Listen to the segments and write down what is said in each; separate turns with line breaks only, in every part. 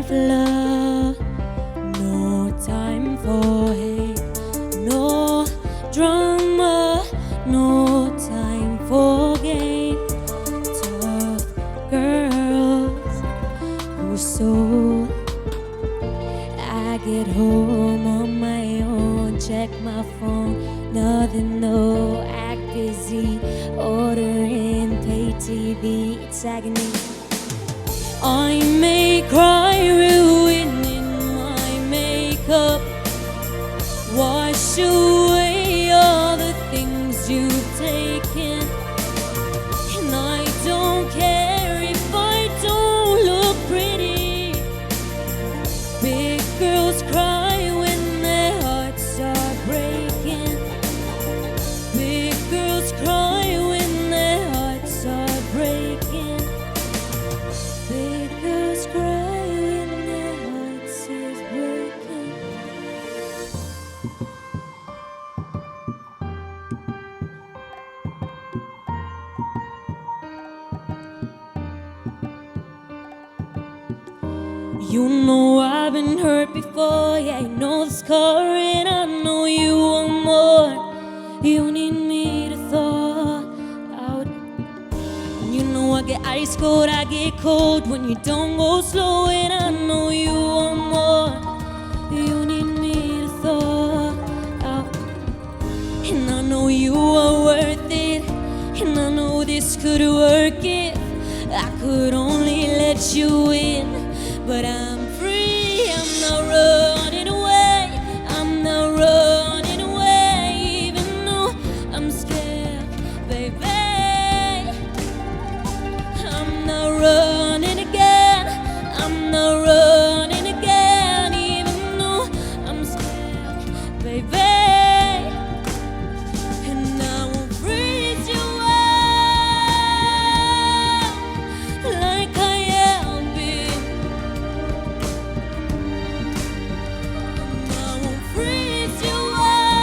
of love, no time for hate, no drama, no time for game. Tough girls who sold. I get home on my own, check my phone, nothing, no, act busy, ordering pay TV, it's agony. I may cry, ruining my makeup, wash away all the things you've taken, and I don't care if I don't look pretty. Big girls cry when their hearts are breaking. Big girls cry when their hearts are breaking. Big girls cry when their hearts is breaking. You know I've been hurt before, yeah, you know the scar, and I know you want more. You need me to thaw out. And you know I get ice cold, I get cold when you don't go slow, and I know you want more. You need me to thaw out. And I know you are worth it, and I know this could work if I could only let you in. But I'm free, I'm not running away, I'm not running away, even though I'm scared, baby. I'm not running again, I'm not running again, even though I'm scared, baby. And I won't freeze you out like I am been. I won't freeze you out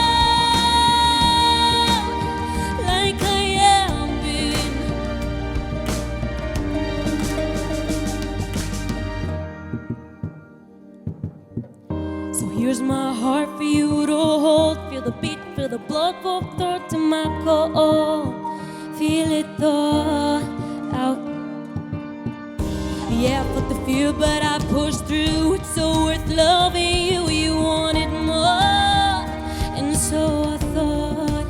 like I am been. So here's my heart for you to hold. Feel the beat, feel the blood pump through to my core. Feel it thaw out. Yeah, I felt the fear, but I pushed through. It's so worth loving you. You wanted more, and so I thought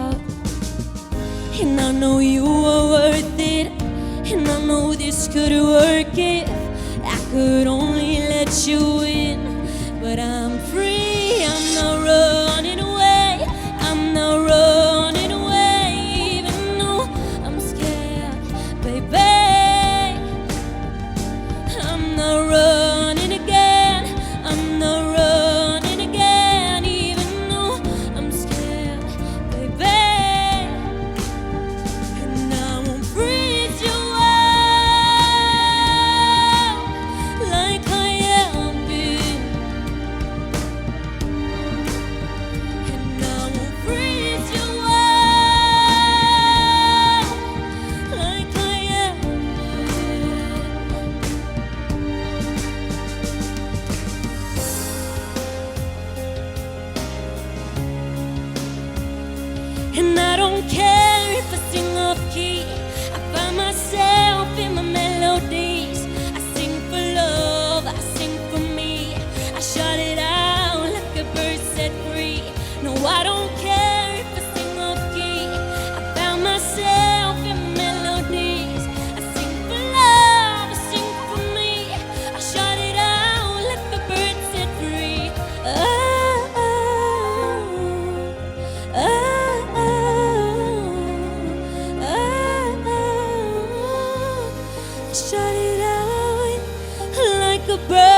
out. And I know you are worth it, and I know this could work if I could only let you in. But I'm free, I'm not running away, I'm not running away, even though I'm scared, baby. I'm not running again, I'm not running again, even though I'm scared, baby. And I won't freeze you out like I am been. And I won't freeze you out like I am been. And I don't care if I sing off key, I find myself in my melodies. I sing for love, I sing for me, I shout it out like a bird set free. No, I don't care if I sing off key, I found myself in my melodies. I sing for love, I sing for me, I shout it out like a bird set free. Oh, oh, oh, oh. Shut it out like a bird.